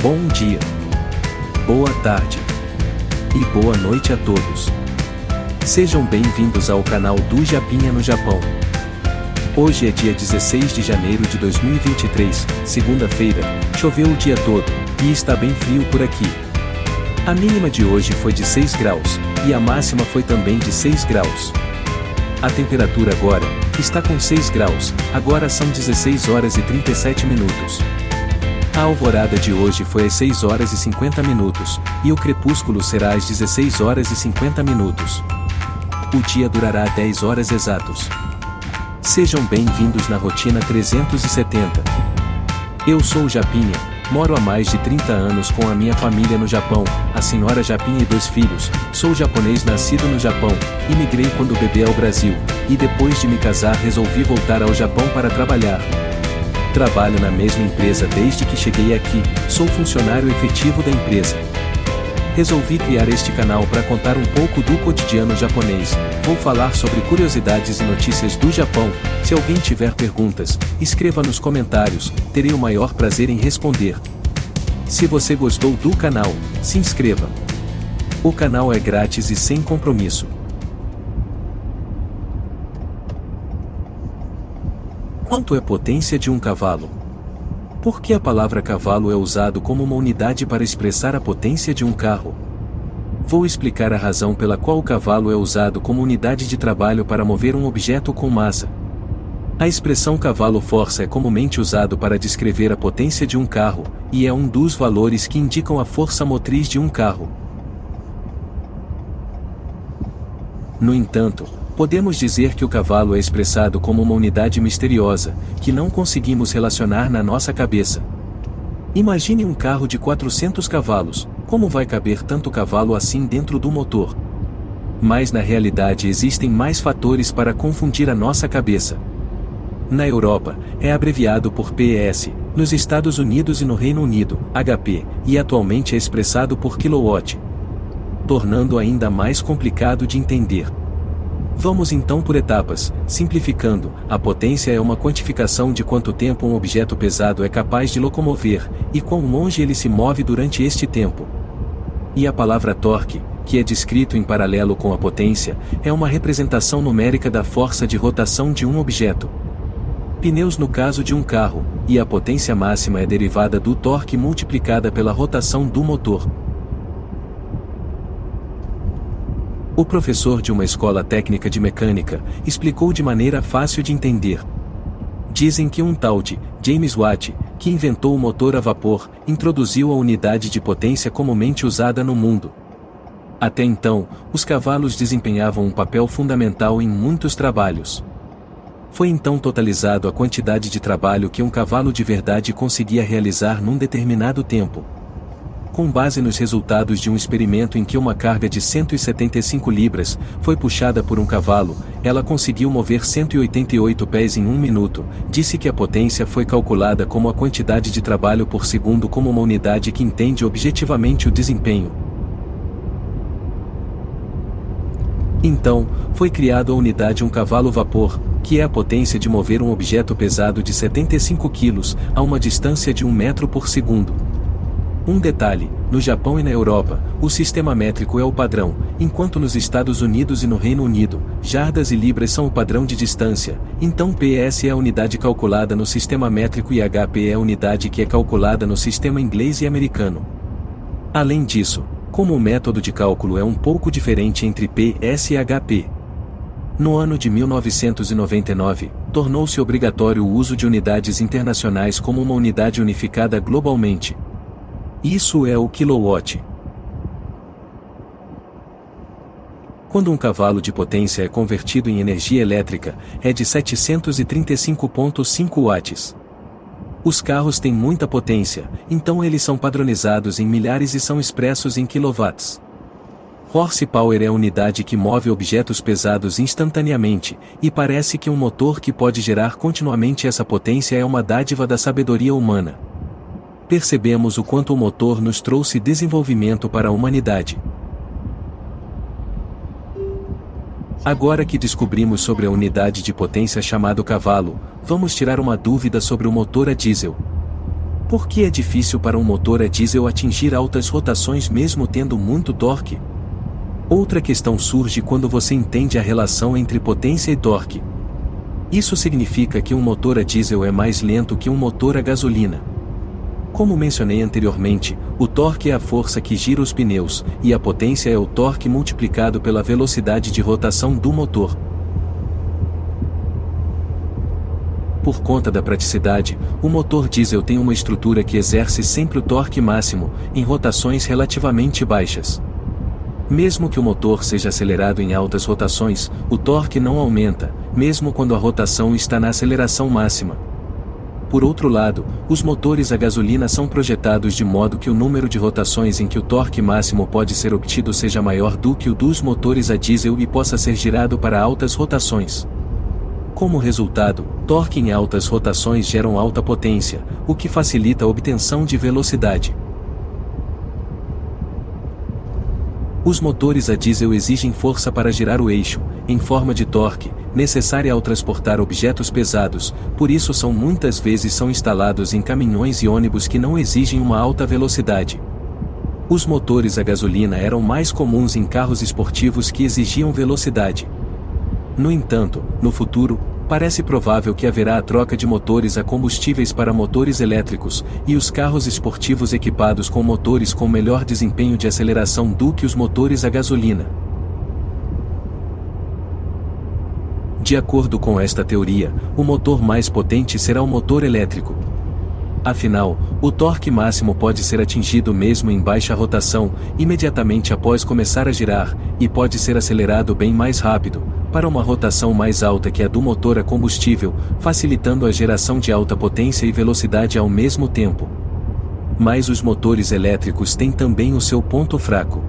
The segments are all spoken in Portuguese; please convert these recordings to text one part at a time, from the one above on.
Bom dia, boa tarde e boa noite a todos. Sejam bem-vindos ao canal do Japinha no Japão. Hoje é dia 16 de janeiro de 2023, segunda-feira, choveu o dia todo, e está bem frio por aqui. A mínima de hoje foi de 6 graus, e a máxima foi também de 6 graus. A temperatura agora está com 6 graus, agora são 16 horas e 37 minutos. A alvorada de hoje foi às 6 horas e 50 minutos, e o crepúsculo será às 16 horas e 50 minutos. O dia durará 10 horas exatos. Sejam bem-vindos na Rotina 370. Eu sou o Japinha, moro há mais de 30 anos com a minha família no Japão, a senhora Japinha e 2 filhos, sou japonês nascido no Japão, imigrei quando bebê ao Brasil, e depois de me casar resolvi voltar ao Japão para trabalhar. Trabalho na mesma empresa desde que cheguei aqui, sou funcionário efetivo da empresa. Resolvi criar este canal para contar um pouco do cotidiano japonês, vou falar sobre curiosidades e notícias do Japão. Se alguém tiver perguntas, escreva nos comentários, terei o maior prazer em responder. Se você gostou do canal, se inscreva. O canal é grátis e sem compromisso. Quanto é a potência de um cavalo? Por que a palavra cavalo é usado como uma unidade para expressar a potência de um carro? Vou explicar a razão pela qual o cavalo é usado como unidade de trabalho para mover um objeto com massa. A expressão cavalo-força é comumente usado para descrever a potência de um carro, e é um dos valores que indicam a força motriz de um carro. No entanto, podemos dizer que o cavalo é expressado como uma unidade misteriosa, que não conseguimos relacionar na nossa cabeça. Imagine um carro de 400 cavalos, como vai caber tanto cavalo assim dentro do motor? Mas na realidade existem mais fatores para confundir a nossa cabeça. Na Europa, é abreviado por PS, nos Estados Unidos e no Reino Unido, HP, e atualmente é expressado por kilowatt, tornando ainda mais complicado de entender. Vamos então por etapas, simplificando, a potência é uma quantificação de quanto tempo um objeto pesado é capaz de locomover, e quão longe ele se move durante este tempo. E a palavra torque, que é descrito em paralelo com a potência, é uma representação numérica da força de rotação de um objeto. Pneus no caso de um carro, e a potência máxima é derivada do torque multiplicada pela rotação do motor. O professor de uma escola técnica de mecânica explicou de maneira fácil de entender. Dizem que um tal de James Watt, que inventou o motor a vapor, introduziu a unidade de potência comumente usada no mundo. Até então, os cavalos desempenhavam um papel fundamental em muitos trabalhos. Foi então totalizado a quantidade de trabalho que um cavalo de verdade conseguia realizar num determinado tempo. Com base nos resultados de um experimento em que uma carga de 175 libras foi puxada por um cavalo, ela conseguiu mover 188 pés em 1 minuto. Disse que a potência foi calculada como a quantidade de trabalho por segundo como uma unidade que entende objetivamente o desempenho. Então, foi criado a unidade um cavalo-vapor, que é a potência de mover um objeto pesado de 75 kg a uma distância de 1 metro por segundo. Um detalhe, no Japão e na Europa, o sistema métrico é o padrão, enquanto nos Estados Unidos e no Reino Unido, jardas e libras são o padrão de distância, então PS é a unidade calculada no sistema métrico e HP é a unidade que é calculada no sistema inglês e americano. Além disso, como o método de cálculo é um pouco diferente entre PS e HP. No ano de 1999, tornou-se obrigatório o uso de unidades internacionais como uma unidade unificada globalmente. Isso é o kilowatt. Quando um cavalo de potência é convertido em energia elétrica, é de 735,5 watts. Os carros têm muita potência, então eles são padronizados em milhares e são expressos em quilowatts. Horsepower é a unidade que move objetos pesados instantaneamente, e parece que um motor que pode gerar continuamente essa potência é uma dádiva da sabedoria humana. Percebemos o quanto o motor nos trouxe desenvolvimento para a humanidade. Agora que descobrimos sobre a unidade de potência chamado cavalo, vamos tirar uma dúvida sobre o motor a diesel. Por que é difícil para um motor a diesel atingir altas rotações mesmo tendo muito torque? Outra questão surge quando você entende a relação entre potência e torque. Isso significa que um motor a diesel é mais lento que um motor a gasolina. Como mencionei anteriormente, o torque é a força que gira os pneus, e a potência é o torque multiplicado pela velocidade de rotação do motor. Por conta da praticidade, o motor diesel tem uma estrutura que exerce sempre o torque máximo, em rotações relativamente baixas. Mesmo que o motor seja acelerado em altas rotações, o torque não aumenta, mesmo quando a rotação está na aceleração máxima. Por outro lado, os motores a gasolina são projetados de modo que o número de rotações em que o torque máximo pode ser obtido seja maior do que o dos motores a diesel e possa ser girado para altas rotações. Como resultado, torque em altas rotações geram alta potência, o que facilita a obtenção de velocidade. Os motores a diesel exigem força para girar o eixo, em forma de torque, necessária ao transportar objetos pesados, por isso muitas vezes são instalados em caminhões e ônibus que não exigem uma alta velocidade. Os motores a gasolina eram mais comuns em carros esportivos que exigiam velocidade. No entanto, no futuro, parece provável que haverá a troca de motores a combustíveis para motores elétricos, e os carros esportivos equipados com motores com melhor desempenho de aceleração do que os motores a gasolina. De acordo com esta teoria, o motor mais potente será o motor elétrico. Afinal, o torque máximo pode ser atingido mesmo em baixa rotação, imediatamente após começar a girar, e pode ser acelerado bem mais rápido, para uma rotação mais alta que a do motor a combustível, facilitando a geração de alta potência e velocidade ao mesmo tempo. Mas os motores elétricos têm também o seu ponto fraco.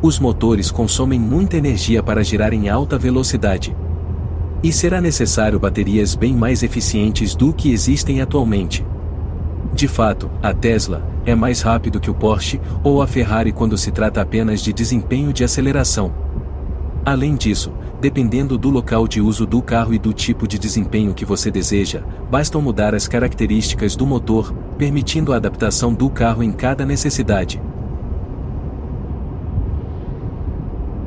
Os motores consomem muita energia para girar em alta velocidade. E será necessário baterias bem mais eficientes do que existem atualmente. De fato, a Tesla é mais rápido que o Porsche ou a Ferrari quando se trata apenas de desempenho de aceleração. Além disso, dependendo do local de uso do carro e do tipo de desempenho que você deseja, bastam mudar as características do motor, permitindo a adaptação do carro em cada necessidade.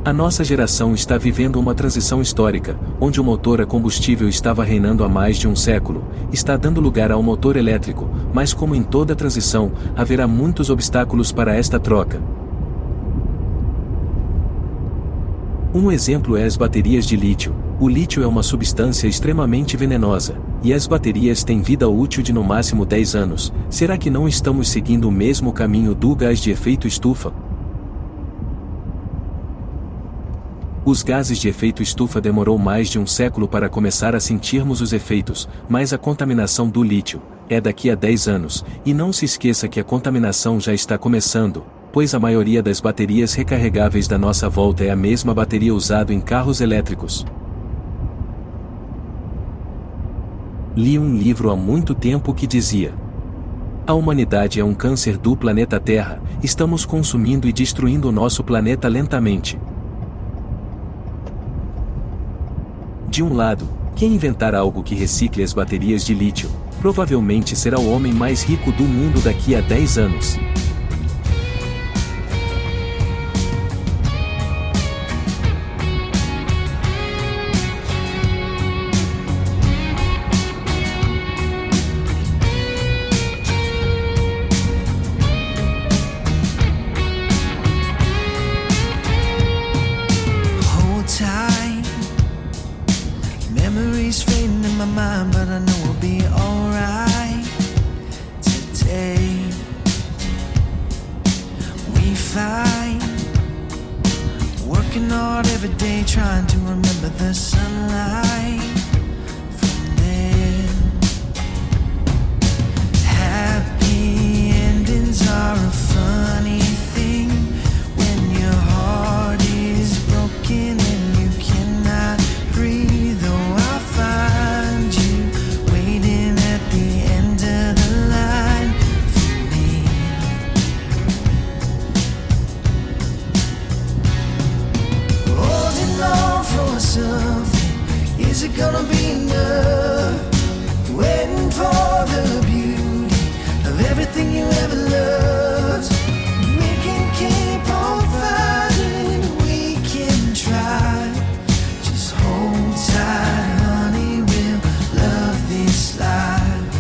A nossa geração está vivendo uma transição histórica, onde o motor a combustível estava reinando há mais de um século, está dando lugar ao motor elétrico, mas como em toda transição, haverá muitos obstáculos para esta troca. Um exemplo é as baterias de lítio. O lítio é uma substância extremamente venenosa, e as baterias têm vida útil de no máximo 10 anos. Será que não estamos seguindo o mesmo caminho do gás de efeito estufa? Os gases de efeito estufa demorou mais de um século para começar a sentirmos os efeitos, mas a contaminação do lítio é daqui a 10 anos, e não se esqueça que a contaminação já está começando, pois a maioria das baterias recarregáveis da nossa volta é a mesma bateria usada em carros elétricos. Li um livro há muito tempo que dizia: a humanidade é um câncer do planeta Terra, estamos consumindo e destruindo o nosso planeta lentamente. De um lado, quem inventar algo que recicle as baterias de lítio, provavelmente será o homem mais rico do mundo daqui a 10 anos. Memories fading in my mind, but I know we'll be alright today. We fight, working hard every day, trying to remember the sunlight from then. Happy endings are a funny thing when your heart is broken and you cannot breathe. Of everything you ever loved. We can keep on fighting, we can try. Just hold tight, honey, we'll love this life.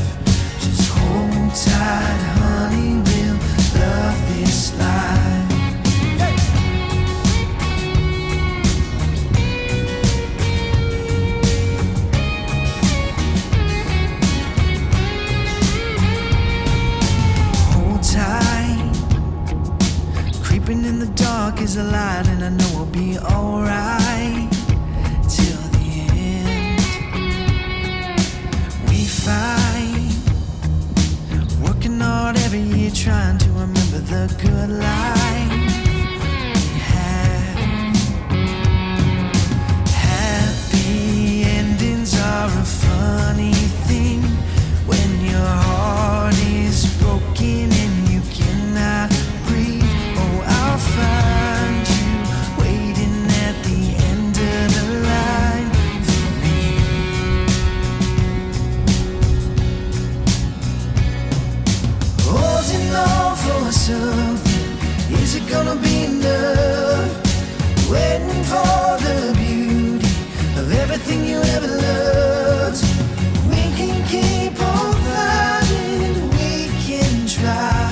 Just hold tight, honey, we'll love this life. Hold tight, creeping in the dark is a light, and I know we'll be alright till the end. We fight, working hard every year, trying to remember the good life we had. Happy endings are a funny thing when your heart is broken and you cannot breathe. Oh, I'll find you waiting at the end of the line for me. Holding on for something, is it gonna be enough? Waiting for the beauty of everything you ever loved. We can keep on fighting, we can try.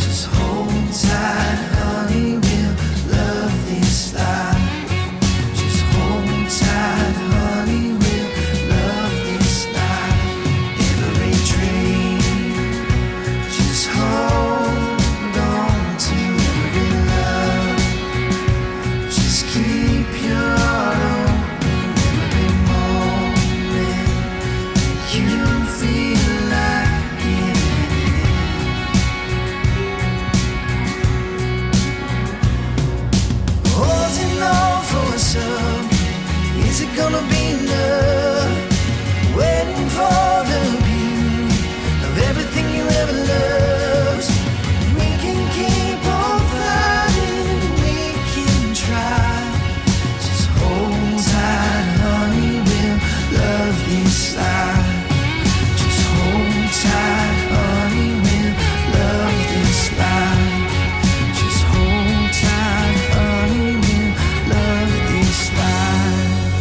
Just hold tight, honey, we'll love this life. Just hold tight, honey, we'll love this life. Every dream, just hold on to every love. Just keep your heart open every moment that you feel like it. Holding on for something, is it gonna be enough? Waiting for the beauty of everything you ever loved. We can keep on fighting, we can try. Just hold tight, honey, we'll love this life. Just hold tight, honey, we'll love this life. Just hold tight, honey, we'll love this life.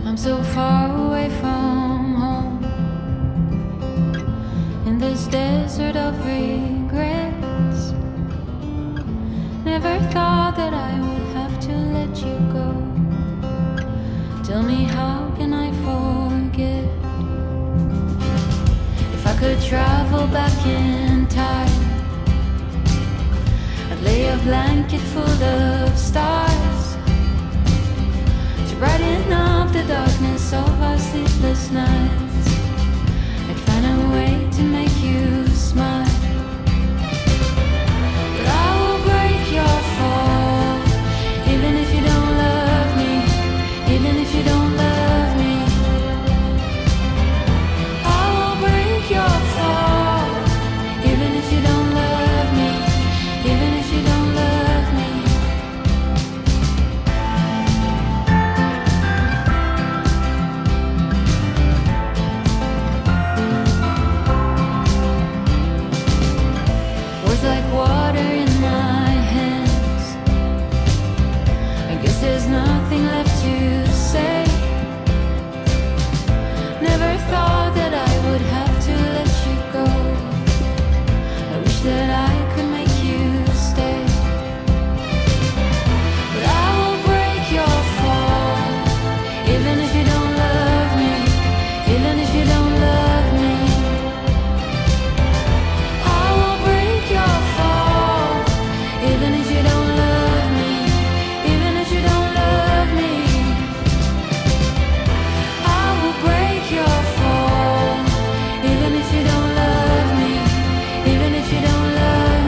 I'm so far away from home, in this desert of regrets. Never thought that I would have to let you go. Tell me, how can I forget? If I could travel back in time, I'd lay a blanket full of stars to brighten up the darkness of our sleepless nights. I'd find a way to make you smile, but I will break your fall, even if you don't love me, even if you don't love me. I will break your fall, even if you don't love me, even if you don't love me. Words like water in my hands, I guess there's nothing left to say. Never thought that I would have to let you go. I wish that I could make you stay, but I will break your fall, even if you don't love me, even if you don't love me. I will break your fall, even if you don't love me, even if you don't love me. I will break your fall, even if you don't love me, even if you don't love me.